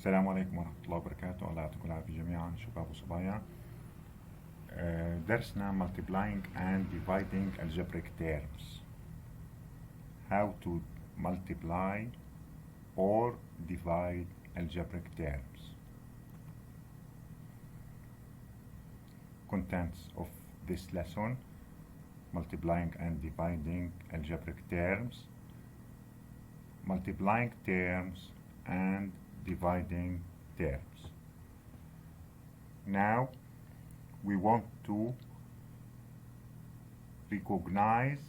السلام عليكم ورحمة الله وبركاته. الله يعطيكم العافية جميعا شباب وصبايا. درسنا multiplying and dividing algebraic terms. How to multiply or divide algebraic terms. Contents of this lesson: multiplying and dividing algebraic terms, multiplying terms and dividing terms. Now we want to recognize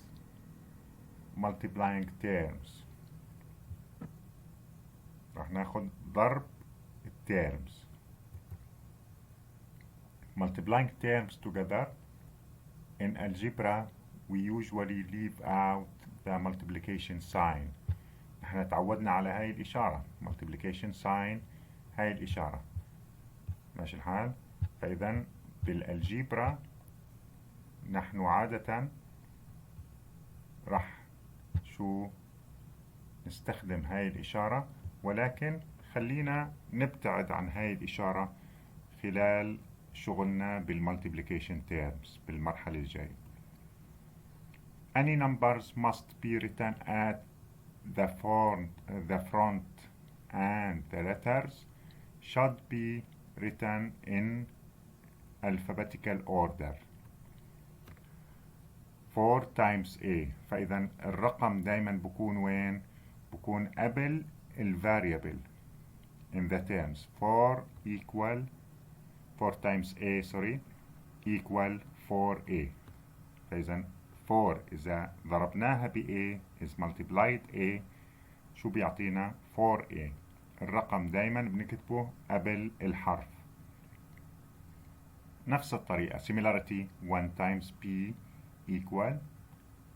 multiplying terms. راح ناخد ضرب terms. Multiplying terms together in algebra we usually leave out the multiplication sign. احنا تعودنا على هاي الإشارة multiplication sign، هاي الإشارة ماشي الحال. فإذا بالالجبرا نحن عادة راح نستخدم هاي الإشارة، ولكن خلينا نبتعد عن هاي الإشارة خلال شغلنا بالمultiplication terms بالمرحلة الجاية. Any numbers must be written at the front and the letters should be written in alphabetical order. 4 times A. فإذا الرقم دايما بكون وين؟ بكون قبل variable in the terms. 4 times A equal 4A. فإذا 4 إذا ضربناها ب A is multiplied A شو بيعطينا؟ 4A. الرقم دايما بنكتبه قبل الحرف. نفس الطريقة similarity 1 times P equal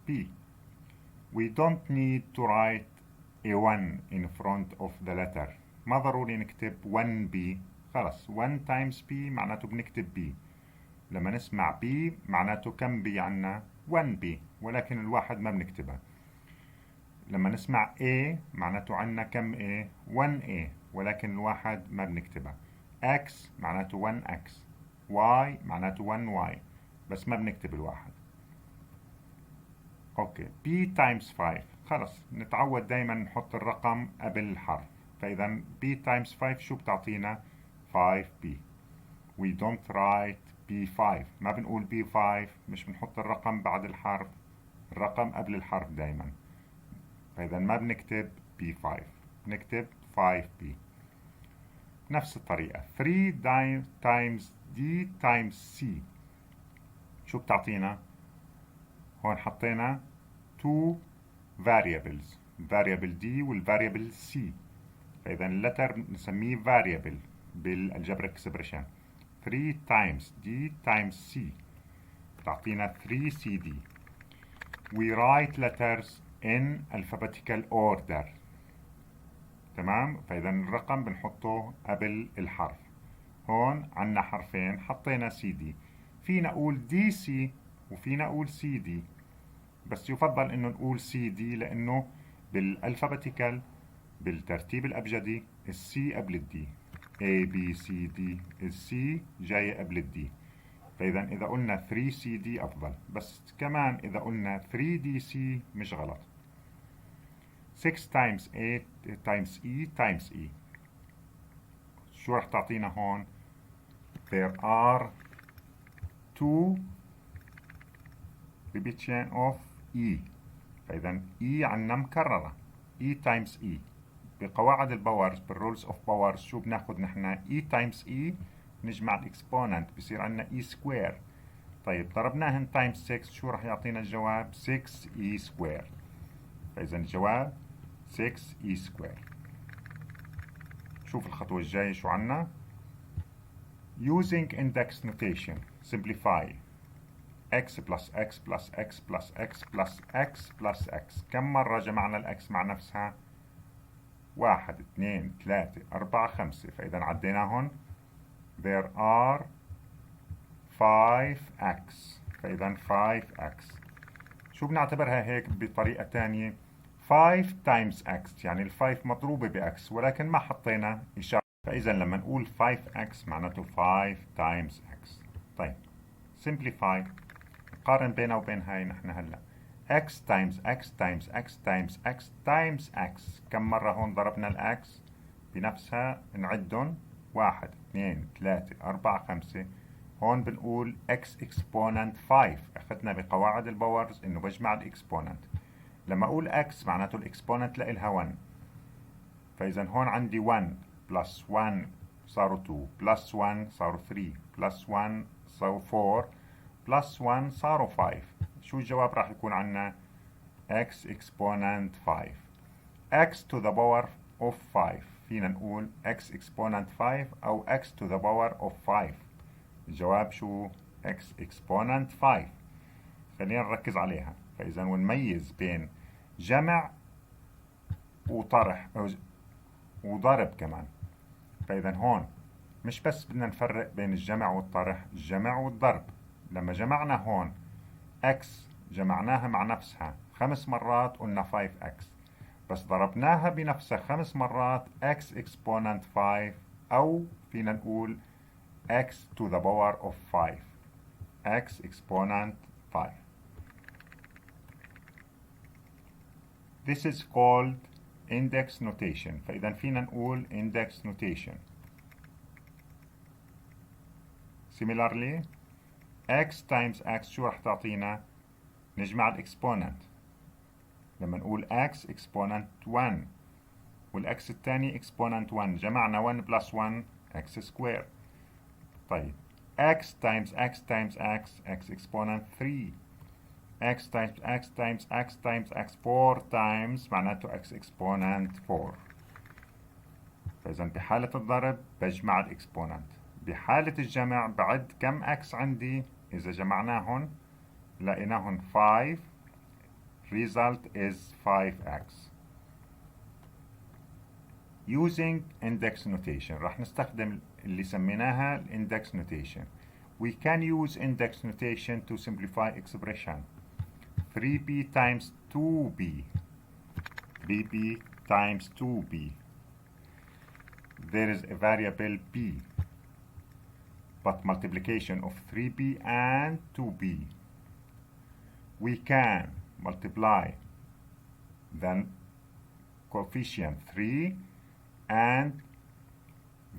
P. We don't need to write a 1 in front of the letter. ما ضروري نكتب 1B. خلص 1 times P معناته بنكتب B. لما نسمع B معناته كم B عنا؟ 1B، ولكن الواحد ما بنكتبها. لما نسمع A معناته عنا كم A؟ 1A، ولكن الواحد ما بنكتبها. X معناته 1X، Y معناته 1Y، بس ما بنكتب الواحد. اوكي B times 5. خلص نتعود دايما نحط الرقم قبل الحرف. فإذا B times 5 شو بتعطينا؟ 5B. We don't write B5. ما بنقول B5، مش بنحط الرقم بعد الحرف، الرقم قبل الحرف دايما. فإذا ما بنكتب B5، بنكتب 5B. نفس الطريقة 3 times D times C شو بتعطينا؟ هون حطينا 2 variables، variable D والvariable C. فإذا اللتر نسميه variable بالalgebraic expression. 3 times D times C تعطينا 3CD. We write letters in alphabetical order. تمام؟ فإذا الرقم بنحطه قبل الحرف. هون عنا حرفين حطينا CD. فينا نقول DC وفينا نقول CD، بس يفضل إنه نقول CD لأنه بالالفابetical بالترتيب الأبجدي السي قبل الدي. A B C D السي جاية قبل الدي. فإذا إذا قلنا 3CD أفضل، بس كمان إذا قلنا 3DC مش غلط. 6 times A times E times E شو رح تعطينا هون؟ There are 2 repetition of E. فإذا E عنا مكررة E times E. بقواعد الباورز بالرولز اوف باورز شو بناخد نحن؟ E times E نجمع الاكسبوننت بصير عنا E سكوير. طيب ضربناهن times 6 شو رح يعطينا الجواب؟ 6E سكوير. فإذا الجواب 6E سكوير. شوف الخطوة الجاية شو عنا؟ using index notation simplify x plus x plus x plus x plus x plus x. كم مرة جمعنا الأكس مع نفسها؟ 1 2 3 4 5. فإذا عديناهن there are 5x. فإذا 5x. شو بنعتبرها هيك بطريقة تانية؟ 5 times x، يعني ال5 مضروبة بx، ولكن ما حطينا إشارة فإذا لما نقول 5x معناته 5 times x. طيب simplify، نقارن بينه وبين هاي نحن هلا x times x times x times x times x. كم مرة هون ضربنا الأكس بنفسها؟ نعدهم 1 2 3 4 5. هون بنقول x exponent 5. أخذنا بقواعد الباورز إنه بجمع الإكسبوننت. لما أقول x معناته الإكسبوننت لإلها 1. فإذا هون عندي 1 plus 1 صاروا 2 plus 1 صاروا 3 plus 1 صاروا 4 plus 1 صاروا 5. شو الجواب راح يكون عنا؟ x exponent 5. x to the power of 5. فينا نقول x exponent 5 أو x to the power of 5. الجواب شو؟ x exponent 5. خلينا نركز عليها. فإذا ونميز بين جمع وطرح وضرب كمان. فإذا هون مش بس بدنا نفرق بين الجمع والطرح، الجمع والضرب. لما جمعنا هون x جمعناها مع نفسها 5 مرات قلنا 5x، بس ضربناها بنفسها 5 مرات x exponent 5، أو فينا نقول x to the power of 5. x exponent 5. This is called index notation. فإذا فينا نقول index notation. Similarly x times x شو رح تعطينا؟ نجمع الإكسبوننت. لما نقول x exponent 1 والx الثاني exponent 1 جمعنا 1 plus 1 x square. طيب x times x times x x exponent 3. x times x times x times x 4 times معناته x exponent 4. فإذا بحالة الضرب بجمع الإكسبوننت. بحالة الجمع بعد كم x عندي. إذا جمعناهم لقيناهم 5. result is 5x. using index notation راح نستخدم اللي سميناها index notation. we can use index notation to simplify expression. 3b times 2b. 3b times 2b. There is a variable b, but multiplication of 3b and 2b. We can multiply the coefficient 3 and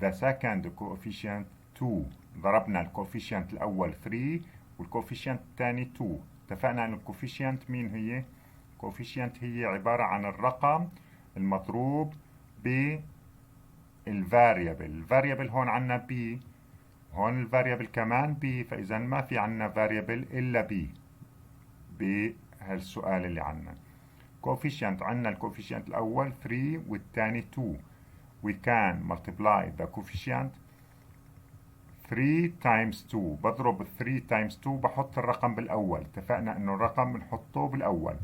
the second coefficient 2. ضربنا الكوفيشنت الأول 3 والكوفيشنت الثاني 2. اتفقنا أن الكوفيشنت مين هي؟ الكوفيشنت هي عبارة عن الرقم المضروب بالفاريبل. الفاريبل هون عنا b، هون الفاريبل كمان b، فإذا ما في عنا فاريبل إلا b بهالسؤال اللي عنا. coefficient عنا الكوفيشنت الأول 3 والثاني 2. we can multiply the coefficient 3 times 2. بضرب 3 times 2 بحط الرقم بالأول. اتفقنا إنه الرقم بنحطه بالأول.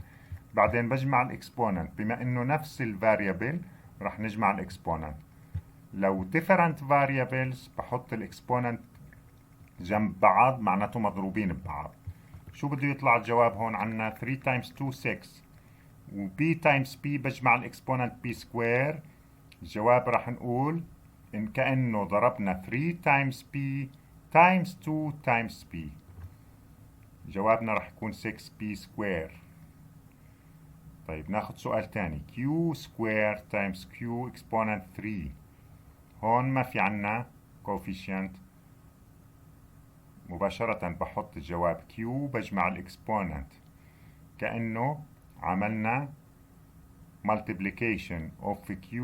بعدين بجمع الإكسبوننت. بما إنه نفس الفاريبل رح نجمع الإكسبوننت. لو different variables بحط الإكسبوننت جنب بعض معناته مضروبين ببعض. شو بده يطلع الجواب هون عنا؟ 3 times 2 6 و b times b بجمع الإكسبوننت b سكوير. الجواب راح نقول إن كأنه ضربنا 3 times b times 2 times b. جوابنا راح يكون 6b سكوير. طيب ناخد سؤال تاني. q سكوير times q exponent 3. هون ما في عنا coefficient، مباشرة بحط الجواب q بجمع الإكسبوننت. كأنه عملنا multiplication of q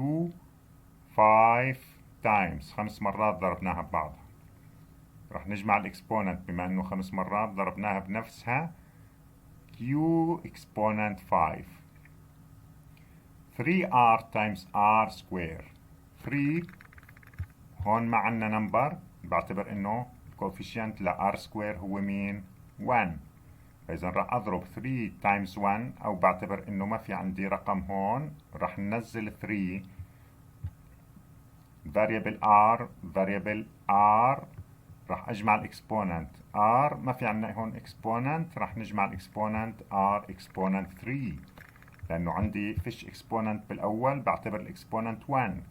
5 times. 5 مرات ضربناها ببعضها. رح نجمع الإكسبوننت بما أنه 5 مرات ضربناها بنفسها q exponent 5. 3r times r square. 3 هون ما عنا نمبر، بعتبر انه الكوفيشنت ل r square هو مين؟ 1. فإذا راح أضرب 3 times 1، أو بعتبر إنه ما في عندي رقم هون، راح ننزل 3 variable r راح أجمع الإكسبوننت r. ما في عندنا هون إكسبوننت، راح نجمع الإكسبوننت r exponent 3 لأنه عندي فيش إكسبوننت بالأول، بعتبر الإكسبوننت 1.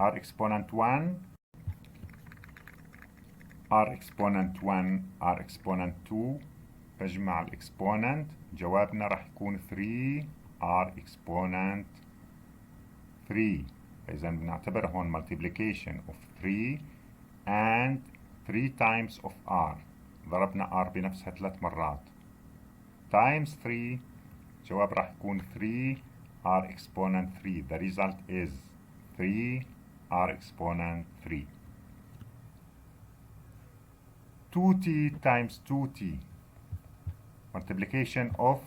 r exponent 1 r exponent 1 r exponent 2 بجمع الاكسبوننت جوابنا راح يكون 3 r exponent 3. إذا بنعتبر هون multiplication of 3 and 3 times of r. ضربنا r بنفسها 3 مرات times 3 جواب راح يكون 3 r exponent 3. The result is 3 r exponent 3. 2t times 2t. Multiplication of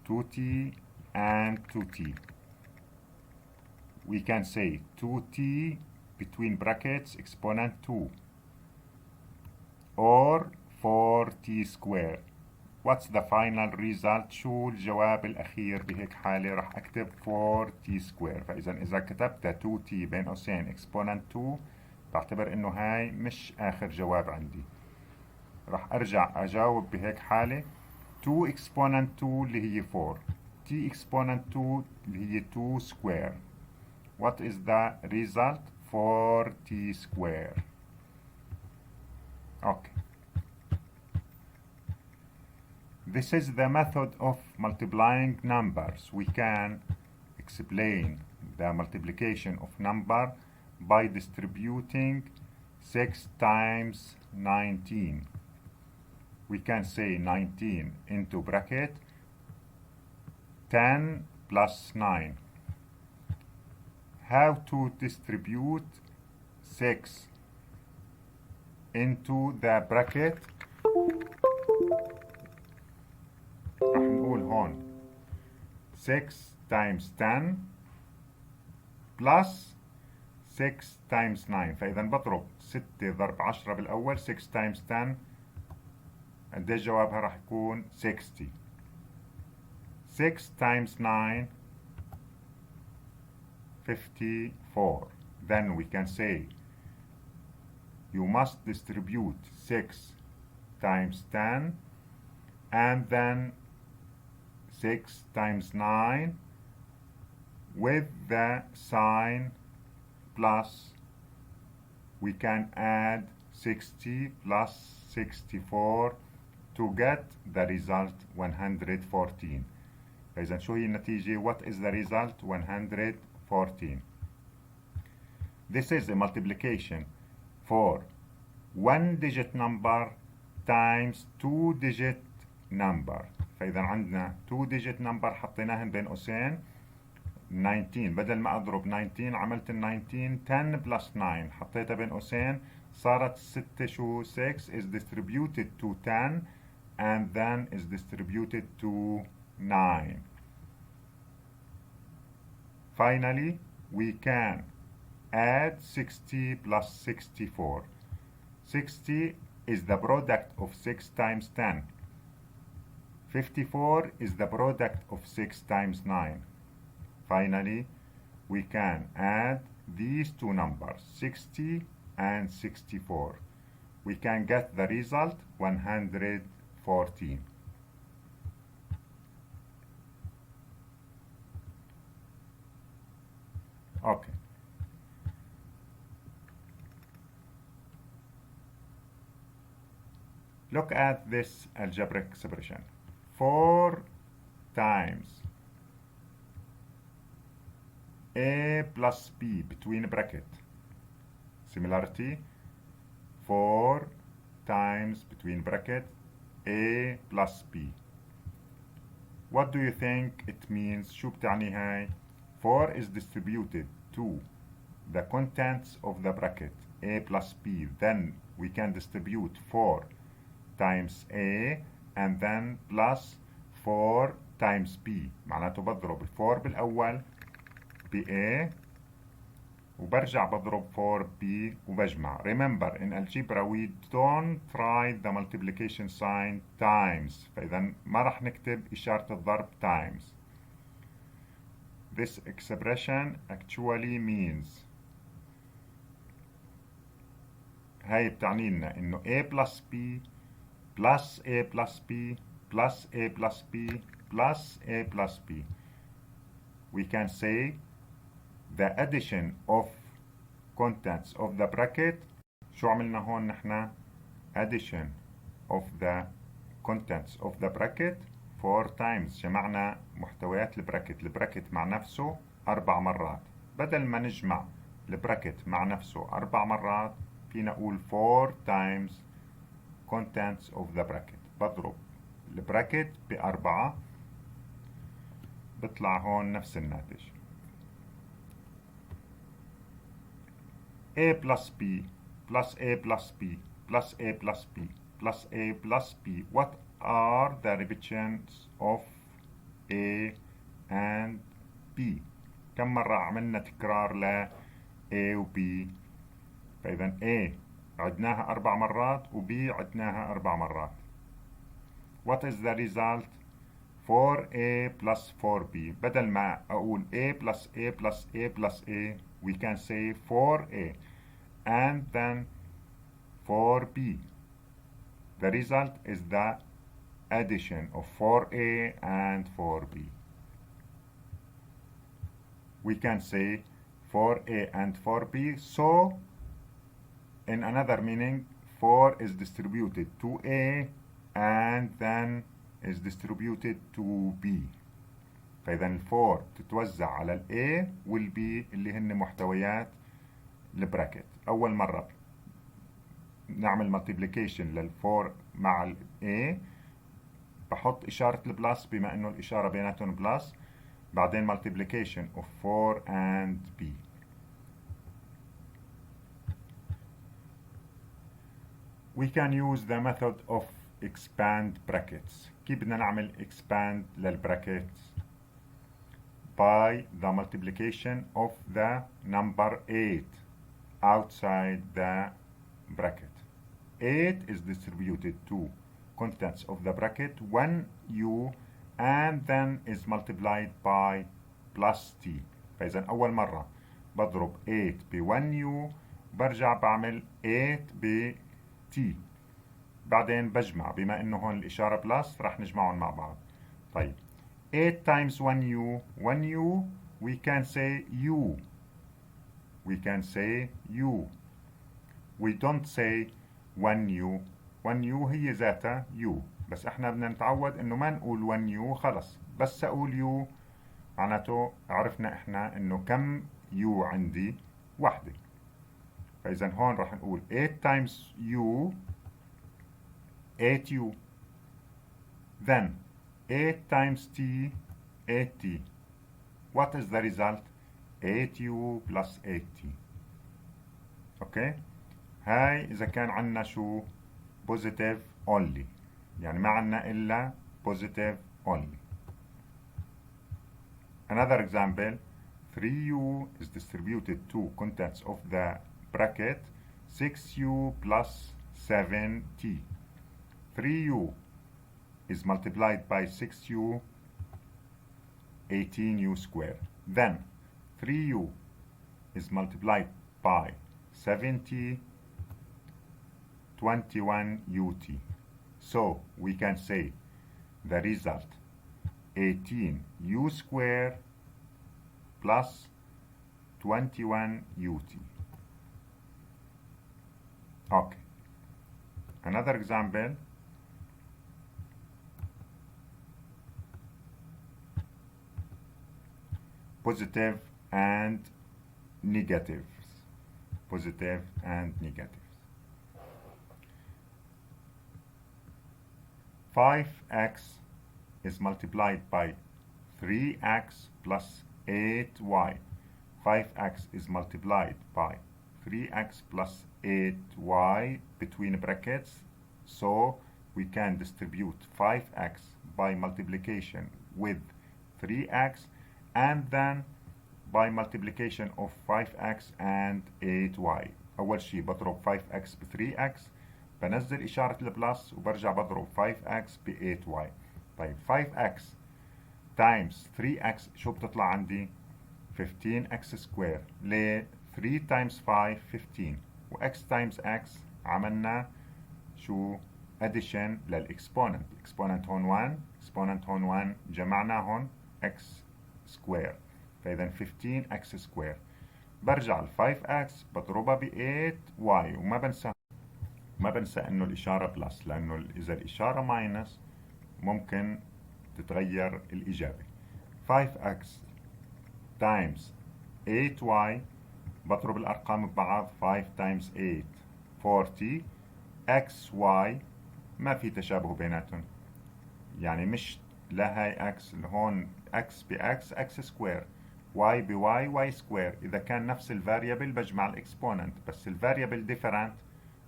2t and 2t. We can say 2t between brackets exponent 2 or 4t squared. What's the final result? شو الجواب الأخير بهيك حالة؟ راح أكتب 4t squared. فإذا إذا كتبت 2t بين قوسين exponent 2 بعتبر إنه هاي مش آخر جواب عندي. راح أرجع أجاوب بهيك حالة 2 exponent 2 اللي هي 4 t exponent 2 اللي هي 2 square. What is the result? 4t square. Okay. This is the method of multiplying numbers. We can explain the multiplication of number by distributing 6 times 19. We can say 19 into bracket 10 plus 9. How to distribute 6 into the bracket? راح نقول هون 6 times 10 plus 6 times 9. فإذا بضرب 6 ضرب 10 بالأول 6 times 10 قديش جوابها راح يكون 60. 6 times 9 54. Then we can say you must distribute 6 times 10 and then 6 times 9 with the sign plus. We can add 60 plus 64 to get the result 114. فإذا شو هي النتيجة? What is the result? 114. This is a multiplication for one digit number times two digit number. فإذا عندنا two digit number حطيناهن بين قوسين 19. بدل ما أضرب 19 عملت ال 19 10 plus 9 حطيتها بين قوسين صارت 6. شو 6 is distributed to 10 and then is distributed to 9. Finally, we can add 60 plus 64. 60 is the product of 6 times 10. 54 is the product of 6 times 9. Finally, we can add these two numbers, 60 and 64. We can get the result 114. Okay. Look at this algebraic expression. 4 times a plus b between bracket. Similarity, 4 times between bracket a plus b. What do you think it means? شو بتعني هاي؟ 4 is distributed to the contents of the bracket a plus b. Then we can distribute 4 times a and then plus 4 times b. معناته بضرب 4 بالأول ب a وبرجع بضرب 4 b وبجمع. Remember in algebra we don't write the multiplication sign times. فإذا ما راح نكتب إشارة الضرب times. This expression actually means هاي بتعني لنا إنه a plus b plus a plus b plus a plus b plus a plus b. We can say the addition of contents of the bracket. شو عملنا هون نحن؟ addition of the contents of the bracket 4 times. جمعنا محتويات البراكت مع نفسه 4 مرات. بدل ما نجمع البراكت مع نفسه 4 مرات فينا نقول 4 times contents of the bracket. بضرب البراكت ب4 بطلع هون نفس الناتج. A plus B plus A plus B plus A plus B plus A plus B. What are the repetitions of A and B? كم مرة عملنا تكرار ل A و B؟ فإذا A عدناها 4 مرات و B عدناها 4 مرات. What is the result? 4A plus 4B. بدل ما أقول A plus A plus A plus A, we can say 4A and then 4B. The result is the addition of 4A and 4B. We can say 4A and 4B. So, in another meaning, 4 is distributed to A and then is distributed to B. فإذا ال 4 تتوزع على ال A وال B اللي هن محتويات البراكت. أول مرة نعمل multiplication لل 4 مع ال A، بحط إشارة البلس بما إنه الإشارة بيناتهم بلس، بعدين multiplication of 4 and B. We can use the method of expand brackets. كيف بدنا نعمل expand للبراكتس؟ by the multiplication of the number 8 outside the bracket. 8 is distributed to contents of the bracket 1u and then is multiplied by plus t. فإذا أول مرة بضرب 8 ب 1u برجع بعمل 8 ب t، بعدين بجمع بما إنه هون الإشارة بلس رح نجمعهم مع بعض. طيب 8 times 1u 1u we can say u. We can say u. We don't say 1u. 1u هي ذاتها u، بس احنا بدنا نتعود انه ما نقول 1u خلص، بس اقول u معناته عرفنا احنا انه كم u عندي؟ وحدة. فاذا هون راح نقول 8 times u 8u. Then 8 times t 8t. What is the result? 8u plus 8t. اوكي؟ هاي إذا كان عنا شو؟ positive only، يعني ما عنا إلا positive only. Another example, 3u is distributed to contents of the bracket 6u plus 7t. 3u is multiplied by 6u, 18u squared. Then 3u is multiplied by 7t, 21ut. So we can say the result 18u squared plus 21ut. Okay. Another example, positive and negatives. Positive and negatives. 5x is multiplied by 3x plus 8y. 5x is multiplied by 3x plus 8y between brackets, so we can distribute 5x by multiplication with 3x and then by multiplication of 5x and 8y. أول شيء بضرب 5x ب 3x، بنزل إشارة البلس وبرجع بضرب 5x ب 8y. طيب 5x times 3x شو بتطلع عندي؟ 15x سكوير. ليه؟ 3 times 5 15 و x times x عملنا شو؟ addition للإكسبوننت. إكسبوننت هون 1، إكسبوننت هون 1، جمعناهم x سكوير. فإذا 15x سكوير برجع ال 5x بضربها ب 8y، ما بنسى انه الاشارة بلس، لانه اذا الاشارة ماينس ممكن تتغير الاجابة. 5x times 8y بضرب الارقام ببعض، 5 times 8 40 xy ما في تشابه بيناتهم، يعني مش لا هاي x هون x بx x سكوير، y بy y سكوير. إذا كان نفس الفاريبل بجمع الإكسبوننت، بس الفاريبل ديفرنت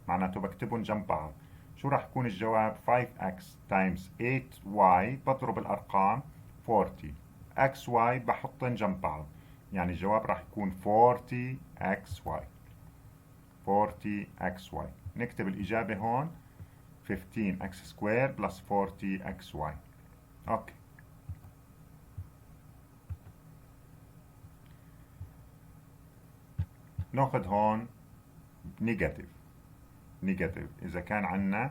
معناته بكتبهم جنب بعض. شو راح يكون الجواب؟ 5x times 8y بضرب الأرقام 40 xy بحطهم جنب بعض، يعني الجواب راح يكون 40xy. 40xy. نكتب الإجابة هون 15x سكوير بلس 40xy. اوكي. ناخذ هون نيجاتيف. إذا كان عندنا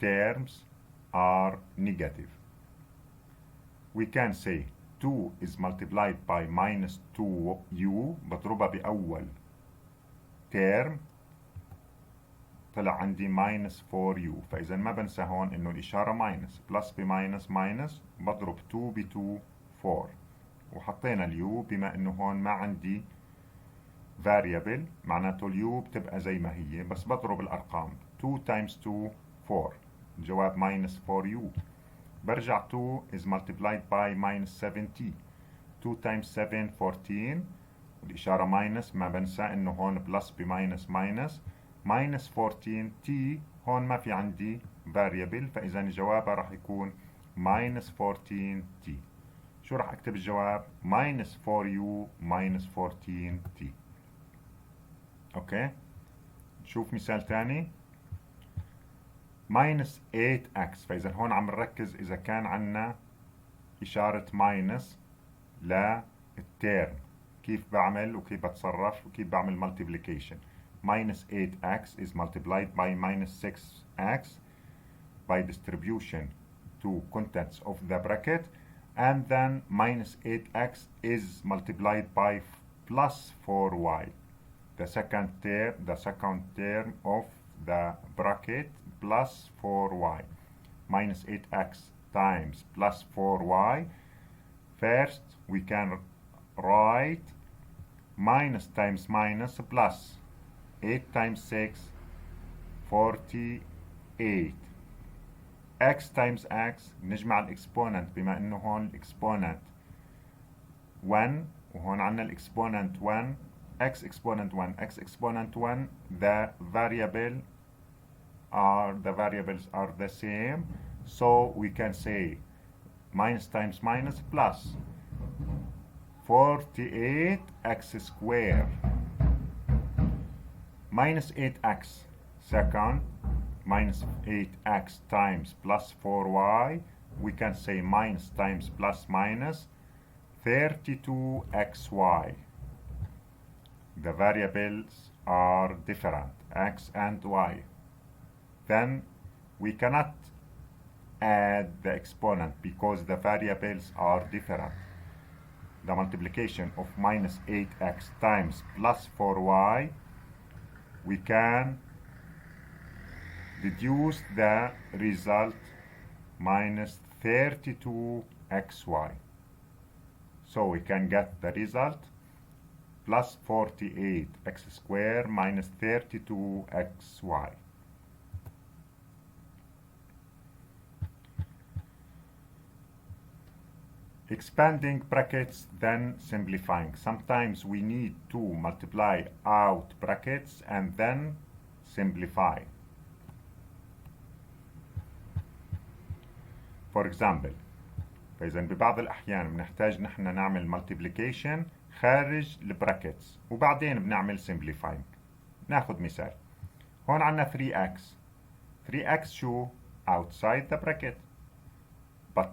terms are negative we can say 2 is multiplied by minus 2u بضربها بأول term طلع عندي minus 4u، فإذا ما بنسى هون إنه الإشارة minus، بلس بماينس minus بضرب 2 ب 2 4، وحطينا اليو بما إنه هون ما عندي variable معناته اليو بتبقى زي ما هي، بس بضرب الأرقام 2 times 2 4، الجواب minus 4u. برجع 2 is multiplied by minus 7t، 2 times 7 14، والإشارة minus ما بنسى إنه هون بلس بماينس minus 14t، هون ما في عندي variable، فإذا الجواب راح يكون minus 14t. شو راح أكتب الجواب؟ minus 4u minus 14t. أوكي. نشوف مثال تاني. minus 8x، فإذا هون عم نركز إذا كان عنا إشارة minus للتيرم كيف بعمل وكيف بتصرف وكيف بعمل multiplication. minus 8x is multiplied by minus 6x by distribution to contents of the bracket, and then minus 8x is multiplied by plus 4y, the second term of the bracket, plus 4y. Minus 8x times plus 4y. First we can write minus times minus plus 8 times 6 48. x times x نجمع الاكسبوننت بما انه هون الاكسبوننت 1 وهون عندنا الاكسبوننت 1، x exponent 1 x exponent 1 the variables are the same, so we can say minus times minus plus 48x square minus 8x second minus 8x times plus 4y, we can say minus times plus minus 32xy. The variables are different, x and y. Then we cannot add the exponent because the variables are different. The multiplication of minus 8x times plus 4y, we can deduce the result minus 32xy. So we can get the result plus 48x squared minus 32xy. Expanding brackets, then simplifying. Sometimes we need to multiply out brackets and then simplify. For example, فإذا ببعض الأحيان بنحتاج نحن نعمل multiplication خارج البراكتس وبعدين بنعمل simplifying. ناخذ مثال. هون عنا 3x. 3x شو؟ outside the bracket. But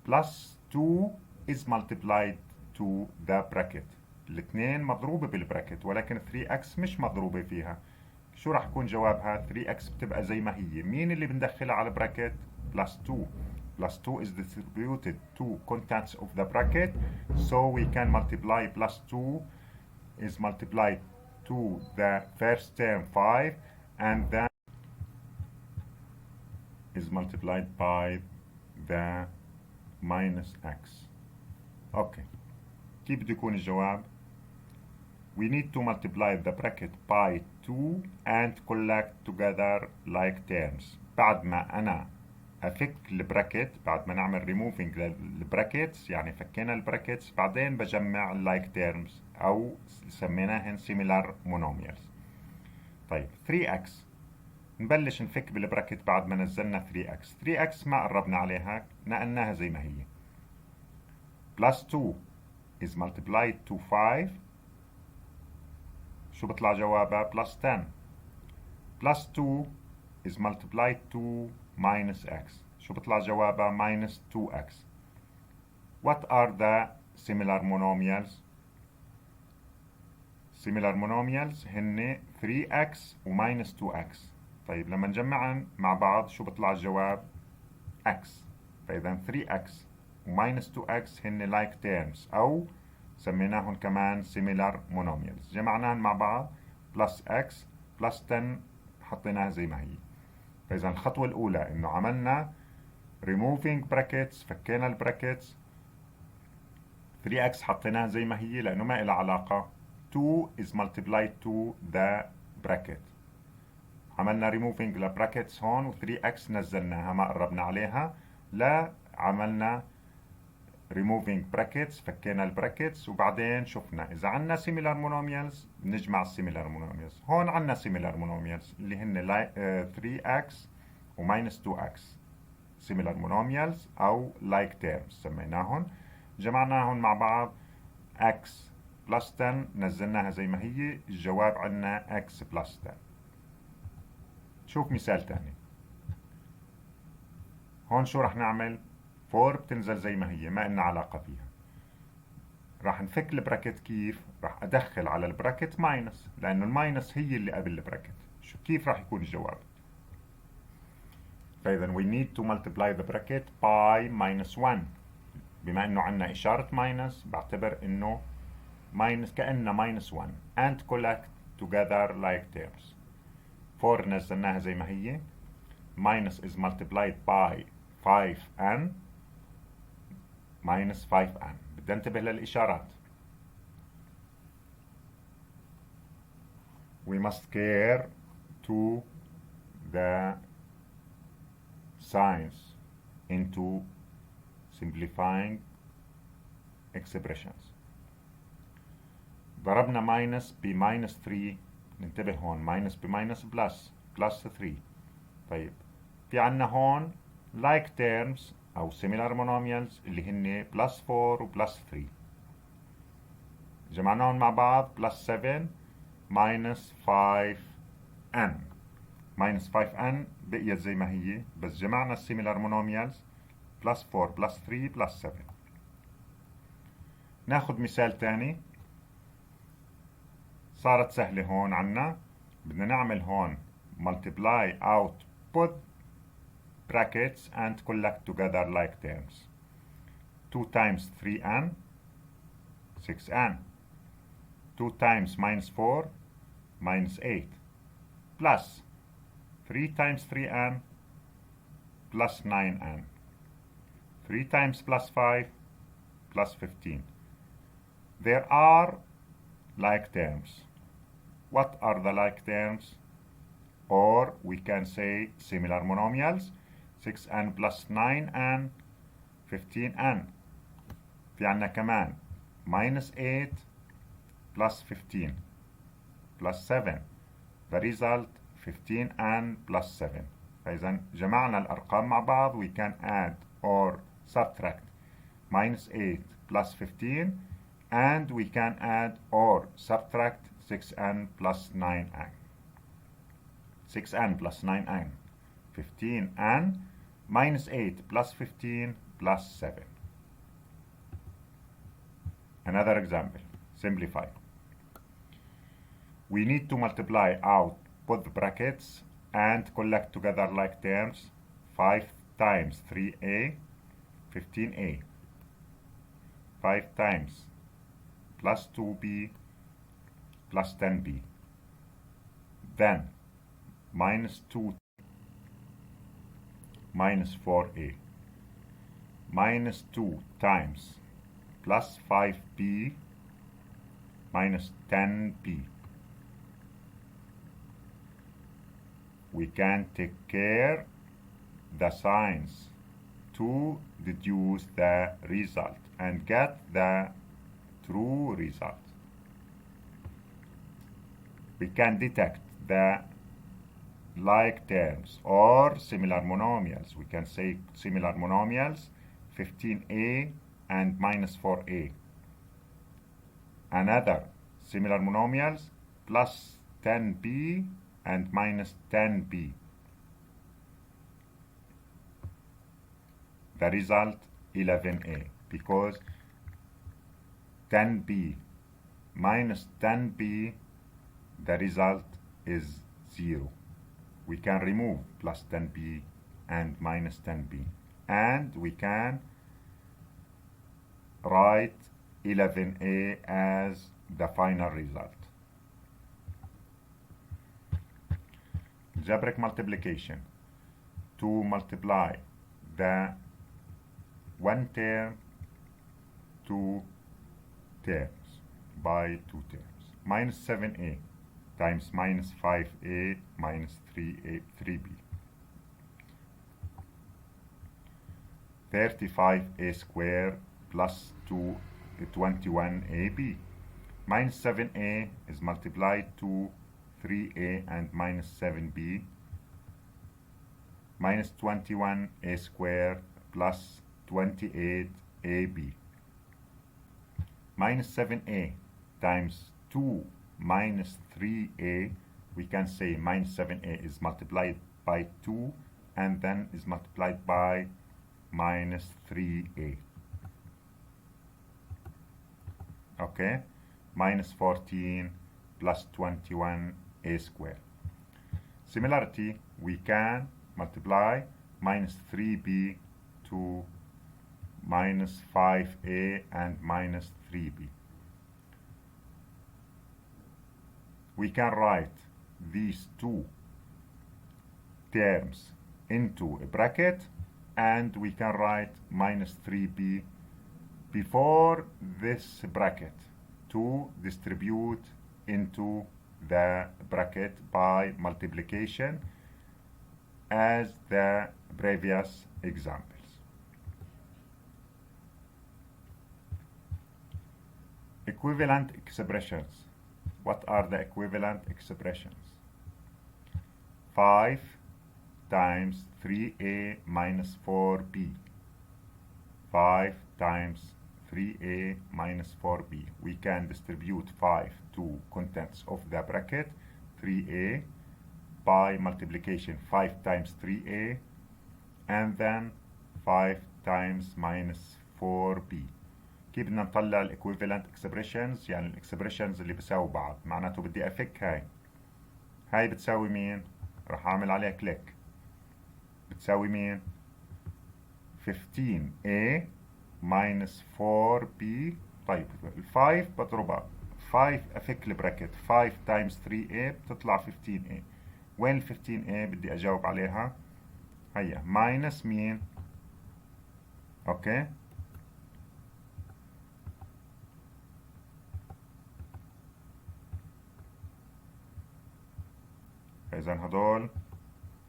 plus 2 is multiplied to the bracket. الاثنين مضروبة بالبراكت ولكن 3x مش مضروبة فيها. شو راح يكون جوابها؟ 3x بتبقى زي ما هي. مين اللي بندخلها على البراكت؟ plus 2. Plus 2 is distributed to contents of the bracket, so we can multiply plus 2 is multiplied to the first term 5 and then is multiplied by the minus x. Okay. كيف بده يكون الجواب؟ We need to multiply the bracket by 2 and collect together like terms. بعد ما أنا أفك البراكت، بعد ما نعمل removing للبراكتس، يعني فكينا البراكتس، بعدين بجمع like terms أو سميناهن similar monomials. طيب 3x نبلش نفك بالبراكت بعد ما نزلنا 3x. 3x ما قربنا عليها، نقلناها زي ما هي. plus 2 is multiplied to 5. شو بطلع جوابها؟ plus 10. plus 2 is multiplied to minus x. شو بطلع جوابها؟ minus 2x. What are the similar monomials? similar monomials هن 3x و minus 2x. طيب لما نجمعهم مع بعض شو بطلع الجواب؟ x. فإذا 3x و minus 2x هن like terms أو سميناهم كمان similar monomials. جمعناهم مع بعض plus x plus 10 حطيناها زي ما هي. فإذا الخطوة الأولى إنه عملنا removing brackets، فكينا البراكتس. 3x حطيناها زي ما هي لأنه ما إلها علاقة. 2 is multiplied to the bracket. عملنا removing لبراكتس هون و 3x نزلناها ما قربنا عليها. لا عملنا removing brackets، فكينا البراكتس وبعدين شفنا إذا عنا similar monomials نجمع similar monomials. هون عنا similar monomials اللي هن 3x و minus 2x similar monomials أو like terms سميناهم. جمعناهم مع بعض x plus 10 نزلناها زي ما هي، الجواب عنا x plus 10. شوف مثال تاني. هون شو رح نعمل؟ 4 بتنزل زي ما هي، ما إلنا علاقة فيها. راح نفك البراكت كيف؟ راح أدخل على البراكت ماينس، لأنه الماينس هي اللي قبل البراكت. شو كيف راح يكون الجواب؟ فإذا we need to multiply the bracket by minus 1. بما إنه عنا إشارة ماينس بعتبر إنه ماينس كأنه minus 1 and collect together like terms. 4 نزلناها زي ما هي. minus is multiplied by 5n minus 5n. بدي انتبه للإشارات. We must care to the signs into simplifying expressions. ضربنا minus ب minus 3، ننتبه هون minus ب minus plus 3. طيب في عنا هون like terms أو similar monomials اللي هن plus 4 و plus 3. جمعناهم مع بعض plus 7 minus 5n. minus 5n بقيت زي ما هي، بس جمعنا similar monomials plus 4 plus 3 plus 7. ناخد مثال تاني. صارت سهلة هون عنا. بدنا نعمل هون multiply out put brackets and collect together like terms. 2 times 3n 6n. 2 times minus 4 minus 8 plus 3 times 3n plus 9n. 3 times plus 5 plus 15. There are like terms. What are the like terms? Or we can say similar monomials. 6n plus 9n 15n. في عنا كمان minus 8 plus 15 plus 7. The result 15n plus 7. فإذا جمعنا الأرقام مع بعض we can add or subtract minus 8 plus 15 and we can add or subtract 6n plus 9n. 6n plus 9n 15n minus 8 plus 15 plus 7. Another example. Simplify. We need to multiply out both brackets and collect together like terms. 5 times 3a 15a. 5 times plus 2b plus 10b. Then minus 2 minus 4a minus 2 times plus 5b minus 10b. We can take care the signs to deduce the result and get the true result. We can detect the like terms or similar monomials. We can say similar monomials 15a and minus 4a. Another similar monomials plus 10b and minus 10b. The result 11a, because 10b minus 10b, the result is 0. We can remove plus 10b and minus 10b, and we can write 11a as the final result. Algebraic multiplication. To multiply the one term two terms by two terms. Minus 7a times minus 5a minus 3b. 35a squared plus 21ab. Minus 7a is multiplied to 3a and minus 7b. Minus 21a squared plus 28ab. Minus 7a times 2 minus 3a, we can say minus 7a is multiplied by 2 and then is multiplied by minus 3a. Okay, minus 14 plus 21a squared. Similarity, we can multiply minus 3b to minus 5a and minus 3b. We can write these two terms into a bracket, and we can write minus 3b before this bracket to distribute into the bracket by multiplication as the previous examples. Equivalent expressions. What are the equivalent expressions? 5 times 3a minus 4b. 5 times 3a minus 4b. We can distribute 5 to contents of the bracket 3a by multiplication 5 times 3a and then 5 times minus 4b. كيف بدنا نطلع الايكويفالنت اكسبريشنز؟ يعني الاكسبريشنز اللي بيساوي بعض. معناته بدي افك هاي بتساوي مين؟ راح اعمل عليها كليك. بتساوي مين؟ 15a minus 4b. طيب ال 5 بضربها 5 افك البراكت 5 times 3a بتطلع 15a. وين ال 15a بدي اجاوب عليها؟ هيا ماينس مين؟ اوكي، إذا هدول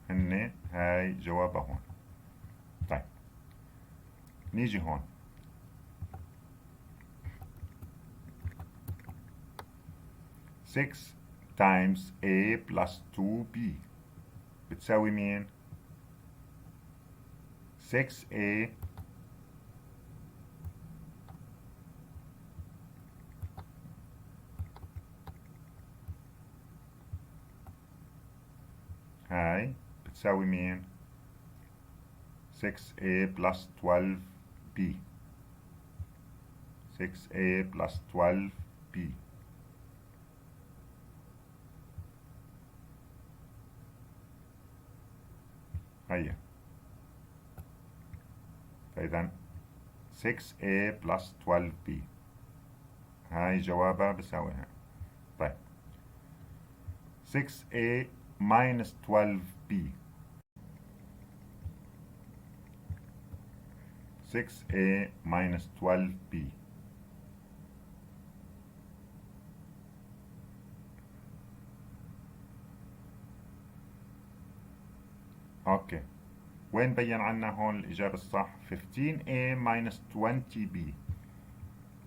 هن هاي جوابها هون. طيب نيجي هون. six times a plus 2b بتساوي مين؟ 6a هاي بتساوي مين؟ 6a plus 12b. 6a plus 12b. هيا فإذا 6a plus 12b هاي جوابها بساوي هاي. طيب 6a minus 12b. 6a minus 12b. اوكي، وين بين عنا هون الإجابة الصح؟ 15a minus 20b.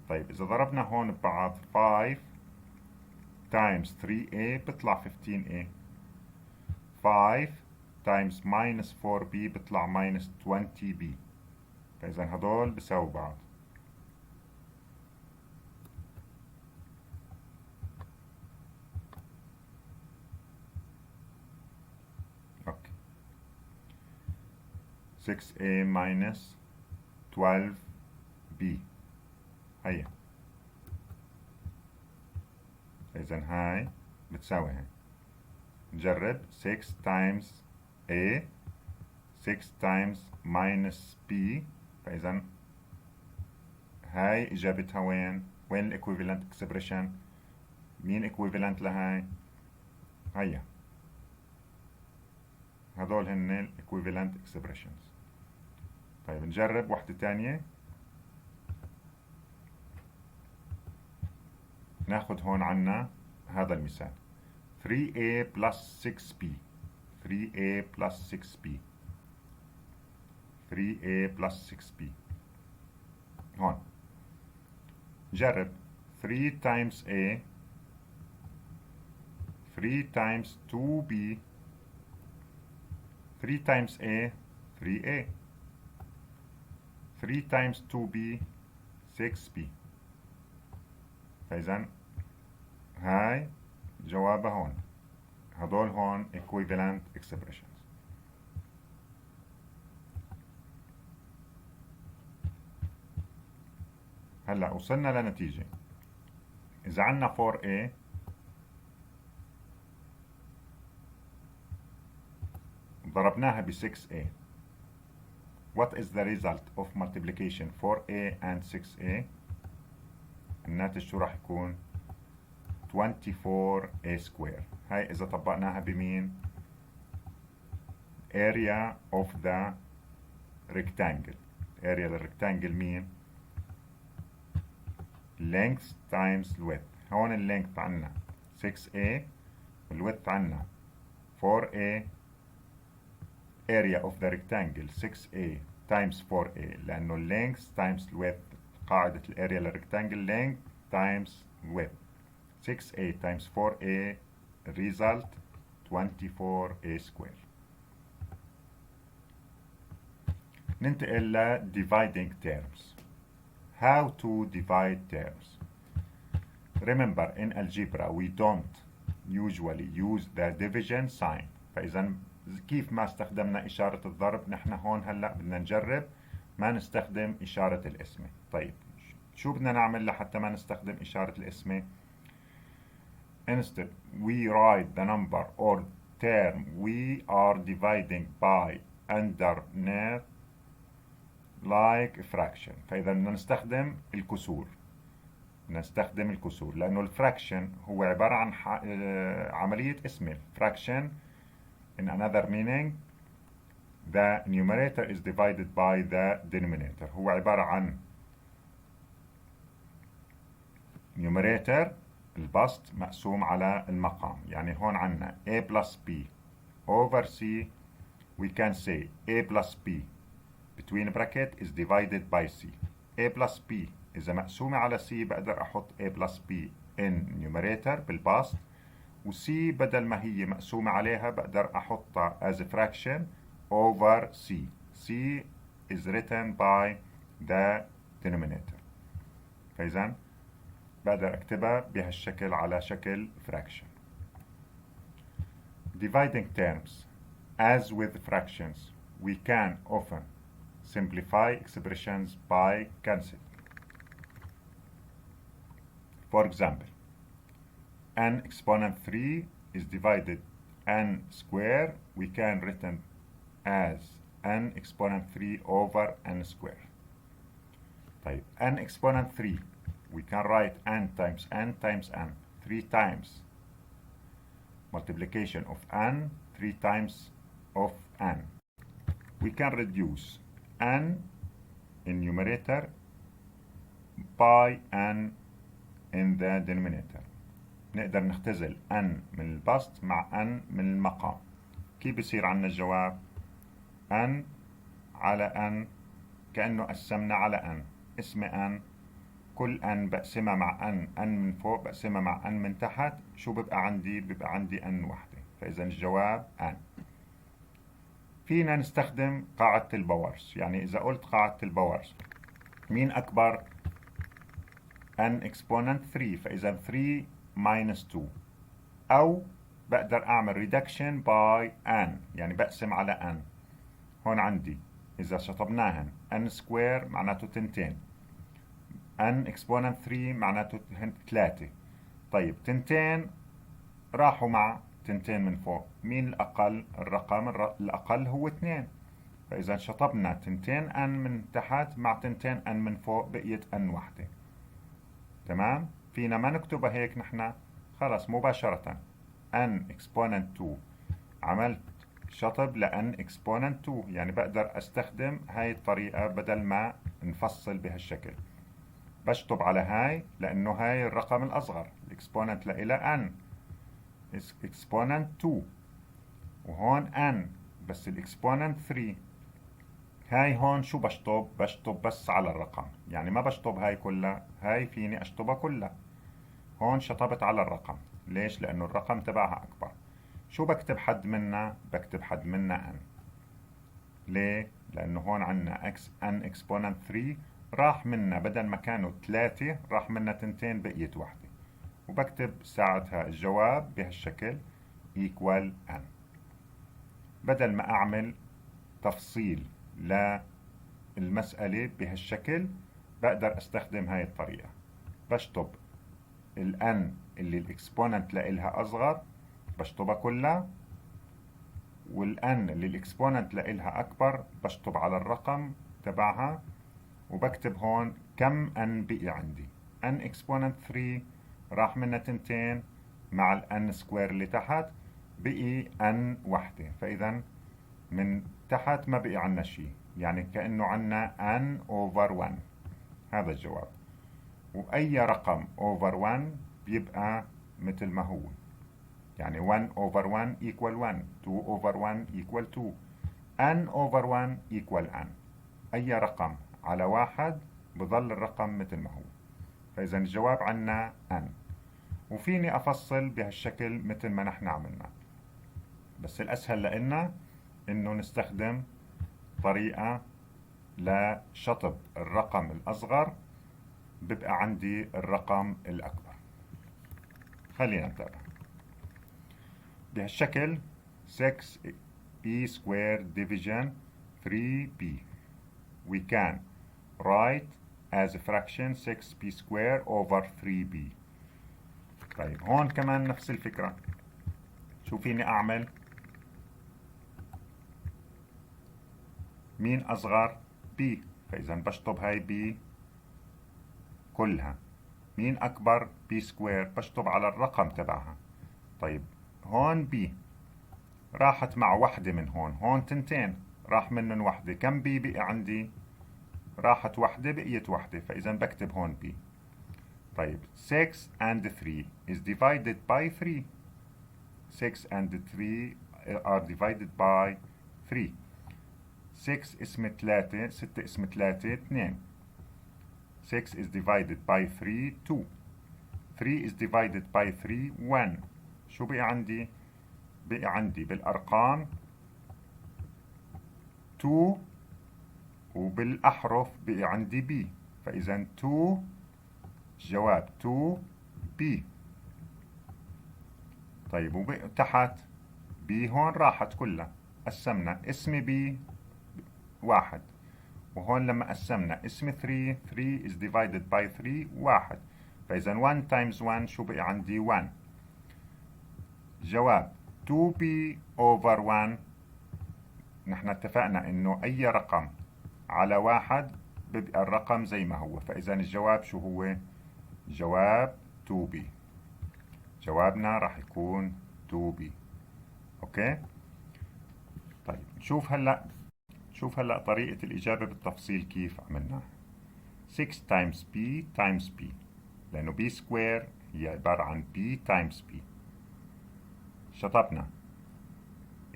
طيب إذا ضربنا هون ببعض 5 times 3a بيطلع 15a. 5 times minus 4b بيطلع minus 20b. فإذا هدول بيساووا بعض. اوكي، 6a minus 12b. هيا، إذا هاي بتساوي هاي. نجرب 6 times a 6 times minus b. فإذا هاي إجابتها وين؟ وين الإكويفالنت إكسبريشن؟ مين إكويفالنت لهاي؟ هيا، هذول هن الإكويفالنت إكسبريشنز. طيب نجرب واحدة تانية. ناخد هون عنا هذا المثال 3a plus 6b. 3a plus 6b. 3a plus 6b. هون جرب 3 times a 3 times 2b. 3 times a 3a. 3 times 2b 6b. فإذا هاي جوابها هون. هدول هون equivalent expressions. هلا وصلنا لنتيجة. إذا عنا 4a ضربناها ب 6a. What is the result of multiplication 4a and 6a؟ الناتج شو راح يكون؟ 24a square. هاي إذا طبقناها بمين؟ area of the rectangle. area للريكتانجل مين؟ length times width. هون اللينث عنا 6a والwidth عنا 4a. area of the rectangle 6a times 4a لأنه length times width. قاعدة الاريا للريكتانجل length times width. 6a times 4a result 24a square. ننتقل ل dividing terms. How to divide terms. Remember in algebra we don't usually use the division sign. فإذا كيف ما استخدمنا إشارة الضرب نحن هون هلأ بدنا نجرب ما نستخدم إشارة القسمة. طيب شو بدنا نعمل لحتى ما نستخدم إشارة القسمة؟ Instead we write the number or term we are dividing by underneath like fraction. فإذا بدنا نستخدم الكسور. نستخدم الكسور لأنه الفراكشن هو عبارة عن عملية قسمة. fraction in another meaning the numerator is divided by the denominator. هو عبارة عن numerator البسط مقسوم على المقام. يعني هون عنا a plus b over c. we can say a plus b between bracket is divided by c. a plus b إذا مقسومة على c بقدر أحط a plus b in numerator بالبسط. و c بدل ما هي مقسومة عليها بقدر أحطها as a fraction over c. c is written by the denominator. فإذا بقدر أكتبها بهالشكل على شكل fraction. Dividing terms. As with fractions, we can often simplify expressions by cancelling. For example, n exponent 3 is divided n square. We can written as n exponent 3 over n square. طيب n exponent 3 we can write n times n times n 3 times multiplication of n 3 times of n. We can reduce n in numerator by n in the denominator. نقدر نختزل n من البسط مع n من المقام. كيف بصير عنا الجواب؟ n على n كأنه قسمنا على n، اسم n، كل n بقسمها مع n من فوق بقسمها مع n من تحت، شو بيبقى عندي؟ بيبقى عندي n واحدة، فإذا الجواب n. فينا نستخدم قاعدة الباورز، يعني إذا قلت قاعدة الباورز مين أكبر؟ n exponent 3، فإذا 3 minus 2، أو بقدر أعمل reduction by n، يعني بقسم على n. هون عندي إذا شطبناهن n square معناته تنتين، n exponent 3 معناته 3. طيب تنتين راحوا مع تنتين من فوق، مين الأقل؟ الرقم الأقل هو 2، فإذا شطبنا تنتين n من تحت مع تنتين n من فوق بقيت n واحدة. تمام؟ فينا ما نكتبها هيك نحن، خلص مباشرة n exponent 2 عملت شطب ل n exponent 2، يعني بقدر استخدم هاي الطريقة بدل ما نفصل بهالشكل. بشطب على هاي لأنه هاي الرقم الأصغر، الإكسبوننت لإلها n exponent 2، وهون n بس الإكسبوننت 3. هاي هون شو بشطب؟ بشطب بس على الرقم، يعني ما بشطب هاي كلها، هاي فيني أشطبها كلها. هون شطبت على الرقم، ليش؟ لأنه الرقم تبعها أكبر. شو بكتب حد منها؟ بكتب حد منها n. ليه؟ لأنه هون عنا n exponent 3 راح منا بدل ما كانوا 3 راح منا تنتين بقيت واحدة، وبكتب ساعتها الجواب بهالشكل equal n. بدل ما أعمل تفصيل للمسألة بهالشكل بقدر أستخدم هاي الطريقة، بشطب n اللي الإكسبوننت لإلها أصغر بشطبها كلها، والn اللي الإكسبوننت لإلها أكبر بشطب على الرقم تبعها، وبكتب هون كم n بقي عندي. n exponent 3 راح منها تنتين مع ال n سكوير اللي تحت بقي n وحدة، فإذا من تحت ما بقي عنا شيء، يعني كأنه عنا n over 1. هذا الجواب. وأي رقم over 1 بيبقى مثل ما هو، يعني 1 over 1 equal 1، 2 over 1 equal 2، n over 1 equal n. أي رقم على واحد بظل الرقم مثل ما هو، فإذا الجواب عنا n. وفيني أفصل بهالشكل مثل ما نحن عملنا، بس الأسهل لنا إنه نستخدم طريقة لشطب الرقم الأصغر، بيبقى عندي الرقم الأكبر. خلينا نتابع بهالشكل 6b squared division 3b. We can write as a fraction 6b squared over 3b. طيب هون كمان نفس الفكرة، شو فيني أعمل؟ مين أصغر؟ b، فإذا بشطب هاي b كلها. مين أكبر؟ b سكوير، بشطب على الرقم تبعها. طيب هون b راحت مع وحدة من هون، هون تنتين راح منن وحدة، كم b بقي عندي؟ راحت وحدة بقيت وحدة، فإذا بكتب هون b. طيب 6 and 3 is divided by 3. 6 and 3 are divided by 3. 6 اسم 3، 6 اسم 3 2. 6 is divided by 3 2. 3 is divided by 3 1. شو بقي عندي؟ بقي عندي بالأرقام 2، وبالأحرف بقي عندي b، فإذا 2 جواب 2b. طيب وبقي تحت b هون راحت كلها، قسمنا اسم b 1، وهون لما قسمنا اسم 3 3 is divided by 3 1، فإذا 1 times 1 شو بقي عندي 1. جواب 2b over 1. نحن اتفقنا انه اي رقم على واحد بيبقى الرقم زي ما هو، فإذا الجواب شو هو؟ جواب 2b. جوابنا راح يكون 2b. اوكي. طيب نشوف هلا طريقة الإجابة بالتفصيل كيف عملناها. 6 times b times b، لأنه b square هي عبارة عن b times b. شطبنا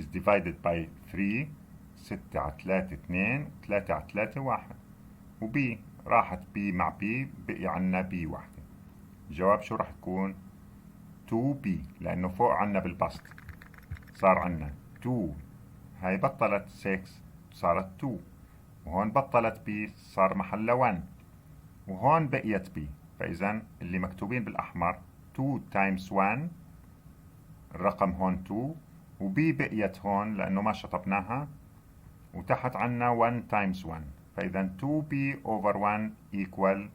is divided by 3، 6 على 3 2، 3 على 3 1، و b راحت b مع b بقي عنا b واحدة. الجواب شو راح تكون؟ 2b، لأنه فوق عنا بالبسط صار عنا 2، هاي بطلت 6 صارت 2، وهون بطلت b صار محلها 1، وهون بقيت b. فإذا اللي مكتوبين بالأحمر 2 times 1، الرقم هون 2، و b بقيت هون لأنه ما شطبناها، وتحت عنا 1 times 1. فإذا 2b over 1 equal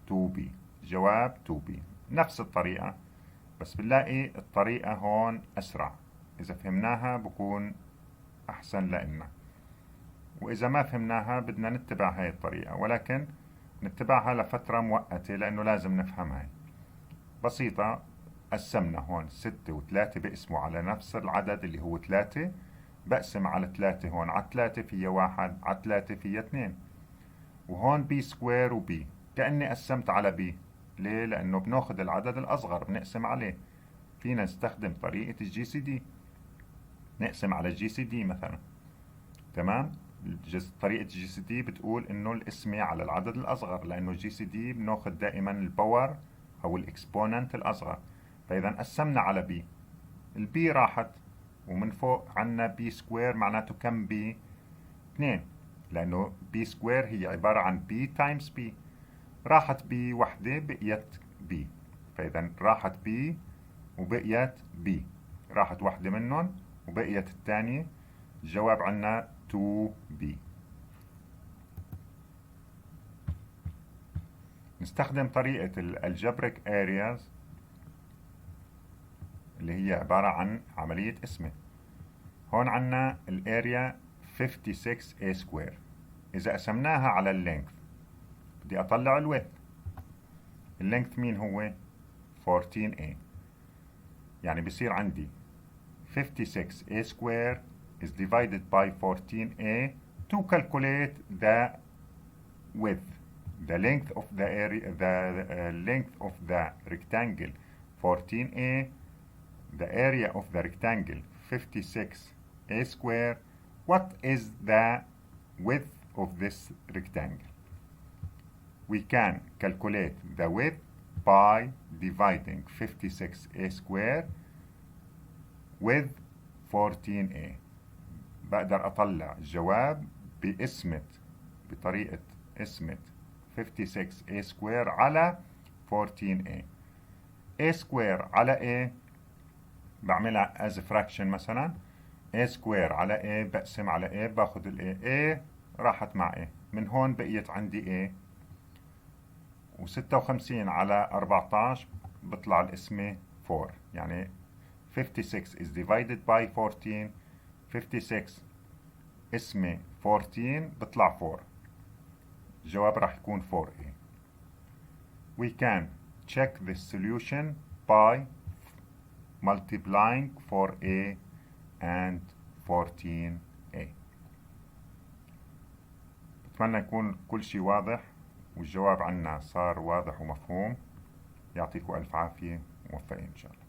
2b. جواب 2b. نفس الطريقة، بس بنلاقي الطريقة هون أسرع. إذا فهمناها بكون أحسن لنا، وإذا ما فهمناها بدنا نتبع هاي الطريقة، ولكن نتبعها لفترة مؤقتة لأنه لازم نفهمها. بسيطة. قسمنا هون 6 و3 بقسموا على نفس العدد اللي هو 3، بقسم على 3 هون على 3 فيها 1 على 3 فيها 2، وهون بي سكوير وبي كأني قسمت على بي. ليه؟ لأنه بناخذ العدد الأصغر بنقسم عليه. فينا نستخدم طريقة الجي سي دي، نقسم على الجي سي دي مثلا. تمام؟ طريقة الجي سي دي بتقول إنه القسمة على العدد الأصغر، لأنه الجي سي دي بناخذ دائما الباور أو الإكسبوننت الأصغر. فإذا قسمنا على بي، البي راحت، ومن فوق عنا بي سكوير معناته كم بي؟ 2، لأنه بي سكوير هي عبارة عن بي تايمز بي. راحت بي وحدة بقيت بي، فإذا راحت بي وبقيت بي، راحت وحدة منهم وبقيت الثانية. الجواب عنا 2b. نستخدم طريقة الالجبريك ارياز اللي هي عبارة عن عملية قسمة. هون عنا الاريا 56a سكوير. إذا قسمناها على اللينث بدي أطلع الويث. اللينث مين هو؟ 14a. يعني بصير عندي 56a square is divided by 14a to calculate the width, the length of the area, the length of the rectangle 14a, the area of the rectangle 56a square. What is the width of this rectangle? We can calculate the width by dividing 56a square with 14a. بقدر أطلع الجواب بطريقة قسمة 56a square على 14a. a square على a بعملها as a fraction مثلا. a square على a بقسم على a باخذ ال a راحت مع a، من هون بقيت عندي a، و56 على 14 بطلع القسمة 4. يعني 56 is divided by 14. 56 قسمة 14 بطلع 4. الجواب راح يكون 4a. We can check the solution by multiplying 4a and 14a. بتمنى يكون كل شيء واضح والجواب عنا صار واضح ومفهوم. يعطيكم ألف عافية، موفقين إن شاء الله.